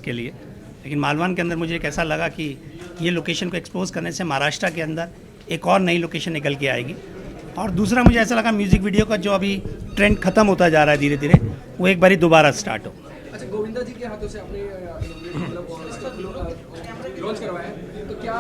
के लिए, लेकिन मालवान के अंदर मुझे एक ऐसा लगा कि ये लोकेशन को एक्सपोज करने से महाराष्ट्र के अंदर एक और नई लोकेशन निकल के आएगी। और दूसरा मुझे ऐसा लगा म्यूज़िक वीडियो का जो अभी ट्रेंड ख़त्म होता जा रहा है धीरे धीरे, वो एक बारी दोबारा स्टार्ट हो। अच्छा, गोविंदा जी के हाथों से आपने लॉन्च करवाया, तो क्या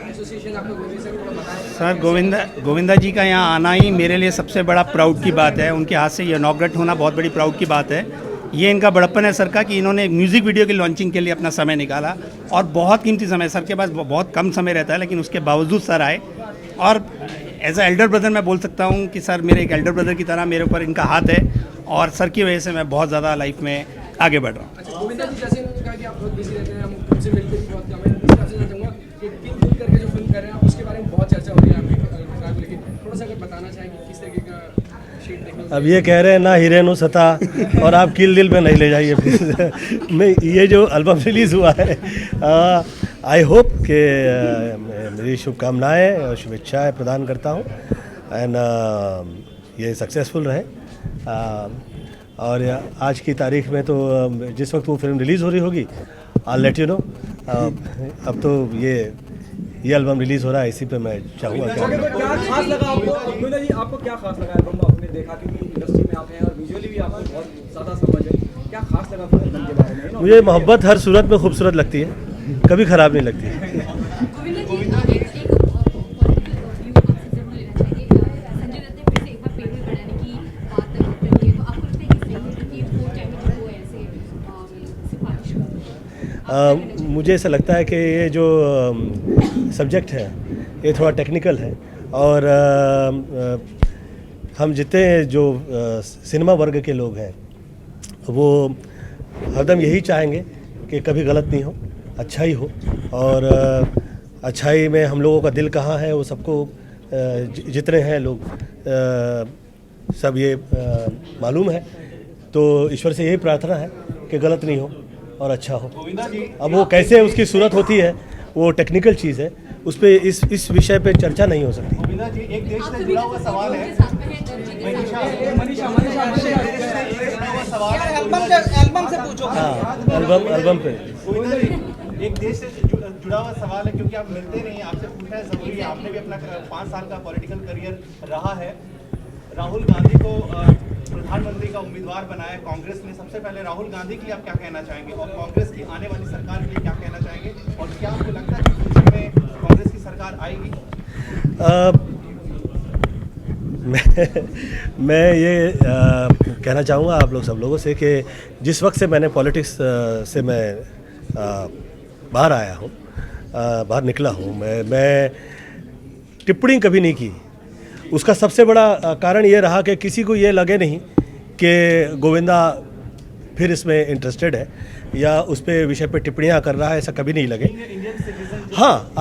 एसोसिएशन आपको गोविंदा से बताया? सर, गोविंदा जी का यहाँ आना ही मेरे लिए सबसे बड़ा प्राउड की बात है। उनके हाथ से ये इनॉग्रेट होना बहुत बड़ी प्राउड की बात है। ये इनका बड़प्पन है सर का कि इन्होंने म्यूज़िक वीडियो की लॉन्चिंग के लिए अपना समय निकाला, और बहुत कीमती समय, सर के पास बहुत कम समय रहता है, लेकिन उसके बावजूद सर आए। और एज अ एल्डर ब्रदर मैं बोल सकता हूँ कि सर मेरे एक एल्डर ब्रदर की तरह मेरे ऊपर इनका हाथ है, और सर की वजह से मैं बहुत ज़्यादा लाइफ में आगे बढ़ रहा हूँ। अच्छा, गोविंदा जी जैसे उन्होंने कहा कि आप बहुत बिजी रहते हैं, हम उनसे मिलते भी बहुत कम है, इस तरह से मैं चाहूँगा कि किल दिल करके जो फिल्म कर रहे हैं उसके बारे में बहुत चर्चा हो रही है आपके, लेकिन थोड़ा सा अगर बताना चाहेंगे किस तरीके का शेड देखना। अब ये कह रहे हैं ना हीरेनु सता, और आप किल दिल पे नहीं ले जाइए प्लीज़। मैं ये जो एल्बम रिलीज़ हुआ है, आई होप कि मेरी शुभकामनाएं और शुभेच्छाएं प्रदान करता हूँ, एंड ये सक्सेसफुल रहे। और आज की तारीख में तो जिस वक्त वो फिल्म रिलीज़ हो रही होगी, आई लेट यू नो। अब तो ये एल्बम रिलीज़ हो रहा है, इसी पे मैं चाहूँगा। क्या खास लगा आपको गोविंदा जी, आपको क्या खास लगा एल्बम में? आपने देखा क्योंकि इंडस्ट्री में आप हैं और विजुअली भी आपको बहुत ज़्यादा समझ है, क्या खास लगा फिल्म के बारे में? मुझे मोहब्बत हर सूरत में खूबसूरत लगती है, कभी ख़राब नहीं लगती है। मुझे ऐसा लगता है कि ये जो सब्जेक्ट है ये थोड़ा टेक्निकल है, और हम जितने जो सिनेमा वर्ग के लोग हैं वो हरदम यही चाहेंगे कि कभी गलत नहीं हो, अच्छा ही हो। और अच्छाई में हम लोगों का दिल कहाँ है वो सबको, जितने हैं लोग सब ये मालूम है। तो ईश्वर से यही प्रार्थना है कि गलत नहीं हो और अच्छा हो। अब वो कैसे उसकी सूरत होती है वो टेक्निकल चीज़ है, उस पे इस विषय पे चर्चा नहीं हो सकती। गोविंदा जी, एक देश से जुड़ा हुआ सवाल है। एल्बम से पूछो। हाँ, एल्बम पे गोविंदा जी, एक देश से जुड़ा हुआ सवाल है, क्योंकि आप मिलते नहीं, आपसे पूछना है जरूरी है। आपने भी अपना 5 साल का पॉलिटिकल करियर रहा है। राहुल गांधी को प्रधानमंत्री का उम्मीदवार बनाया कांग्रेस ने। सबसे पहले राहुल गांधी के लिए आप क्या कहना चाहेंगे, और कांग्रेस की आने वाली सरकार के लिए क्या कहना चाहेंगे, और क्या आपको लगता है कि फ्यूचर में कांग्रेस की सरकार आएगी? मैं ये कहना चाहूँगा आप लोग सब लोगों से कि जिस वक्त से मैंने पॉलिटिक्स से मैं बाहर आया हूँ, बाहर निकला हूँ, मैं टिप्पणी कभी नहीं की। उसका सबसे बड़ा कारण ये रहा कि किसी को ये लगे नहीं कि गोविंदा फिर इसमें इंटरेस्टेड है या उस पे विषय पे टिप्पणियाँ कर रहा है, ऐसा कभी नहीं लगे। हाँ,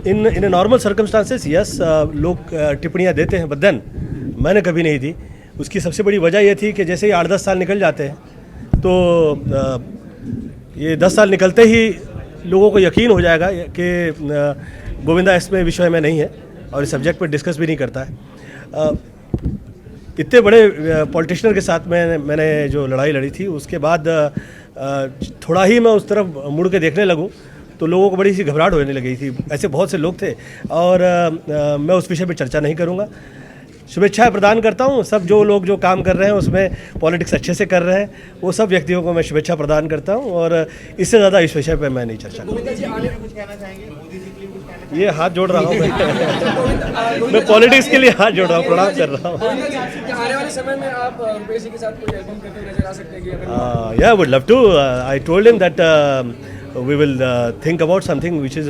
इन नॉर्मल सर्कमस्टांसेस यस, लोग टिप्पणियाँ देते हैं, बट देन मैंने कभी नहीं दी। उसकी सबसे बड़ी वजह ये थी कि जैसे ही 8-10 साल निकल जाते हैं तो ये 10 साल निकलते ही लोगों को यकीन हो जाएगा कि गोविंदा इसमें विषय में नहीं है और इस सब्जेक्ट पर डिस्कस भी नहीं करता है। इतने बड़े पॉलिटिशियन के साथ मैंने जो लड़ाई लड़ी थी, उसके बाद थोड़ा ही मैं उस तरफ मुड़ के देखने लगूं तो लोगों को बड़ी सी घबराहट होने लगी थी। ऐसे बहुत से लोग थे, और मैं उस विषय पे चर्चा नहीं करूंगा। शुभेच्छाएं प्रदान करता हूं सब जो लोग जो काम कर रहे हैं उसमें पॉलिटिक्स अच्छे से कर रहे हैं, वो सब व्यक्तियों को मैं शुभेच्छा प्रदान करता हूं, और इससे ज़्यादा इस विषय पर मैं नहीं चर्चा करूँगा। कुछ कहना चाहेंगे मोदी जी के लिए? कुछ कहना ये हाथ जोड़ रहा हूँ मैं पॉलिटिक्स के लिए हाथ जोड़ रहा हूँ, प्रणाम कर रहा हूँ। आने वाले समय में आप रुपेश जी के साथ कोई एल्बम करते नजर आ सकते हैं कि अगर Yeah, I would love to. I told him that we will think about something which is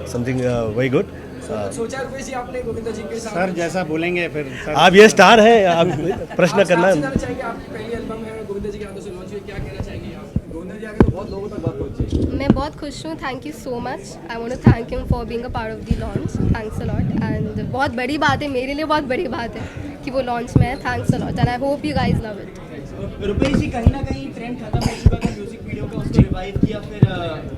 something very good. सोचा रुपेश जी आपने गोविंदा जी के साथ? सर जैसा बोलेंगे फिर सर। आप ये स्टार हैं, आप प्रश्न करना। आपसे जानना चाहेंगे, आपकी पहली एल्बम है गोविंदा जी के हाथों से लॉन्च हुई, क्या कहना चाहेंगे आप? गोविंदा जी आगे तो बहुत लोगों तक बात पहुंची। मैं बहुत खुश हूँ, thank you so much. I want to thank him for being a part of the launch, thanks a lot. And बहुत बड़ी बात है मेरे लिए, बहुत बड़ी बात है कि वो लॉन्च में है, thanks a lot and I hope you guys love it. Rupesh ji, कहीं ना कहीं ट्रेंड खत्म हो चुका था म्यूजिक वीडियो का, उसको रिवाइव किया फिर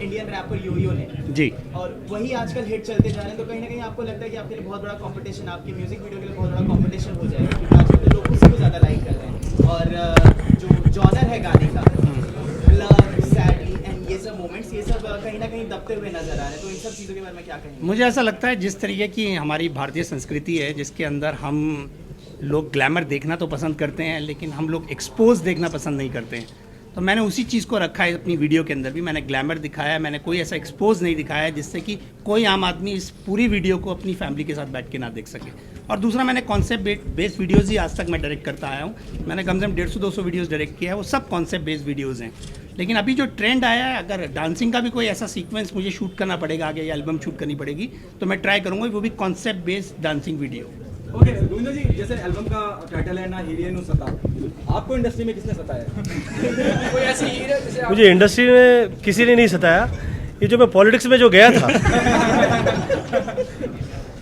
इंडियन रैपर योयो ने जी, और वही आजकल हिट चलते जा रहे हैं। तो कहीं ना कहीं आपको लगता है कि आपके लिए बहुत बड़ा कंपटीशन, आपके म्यूजिक वीडियो के लिए बहुत बड़ा कंपटीशन हो जाएगा, क्योंकि आजकल तो लोग उसी को ज़्यादा लाइक कर रहे हैं, और जो जॉनर है गाने का, लव, सैड, कहीं ना कहीं दबते हुए नजर आ रहे हैं, तो इन सब चीज़ों के बारे में क्या कहेंगे? मुझे ऐसा लगता है जिस तरीके की हमारी भारतीय संस्कृति है, जिसके अंदर हम लोग ग्लैमर देखना तो पसंद करते हैं, लेकिन हम लोग एक्सपोज देखना पसंद नहीं करते हैं। तो मैंने उसी चीज़ को रखा है अपनी वीडियो के अंदर भी। मैंने ग्लैमर दिखाया है, मैंने कोई ऐसा एक्सपोज नहीं दिखाया है जिससे कि कोई आम आदमी इस पूरी वीडियो को अपनी फैमिली के साथ बैठ के ना देख सके। और दूसरा, मैंने कॉन्सेप्ट बेस्ड वीडियोज़ ही आज तक मैं डायरेक्ट करता आया हूँ। मैंने कम से कम 150-200 वीडियोज़ डायरेक्ट किया है, वो सब कॉन्सेप्ट बेस्ड वीडियोज़ हैं। लेकिन अभी जो ट्रेंड आया है, अगर डांसिंग का भी कोई ऐसा सीक्वेंस मुझे शूट करना पड़ेगा आगे, या एल्बम शूट करनी पड़ेगी, तो मैं ट्राई करूँगा वो भी concept based dancing video. Okay Govinda ji, जैसे एल्बम का टाइटल है ना हीरे नु सता, आपको इंडस्ट्री में किसने सताया? कोई ऐसी हीरे जैसे आप... मुझे इंडस्ट्री में किसी ने नहीं सताया। ये जो मैं पॉलिटिक्स में जो गया था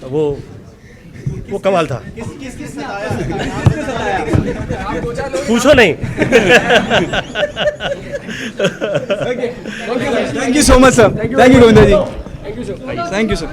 वो कमाल था। किसने सताया? आप दो चार लोग पूछो नहीं। Thank you so much sir, thank you Govinda ji, thank you sir, thank you sir.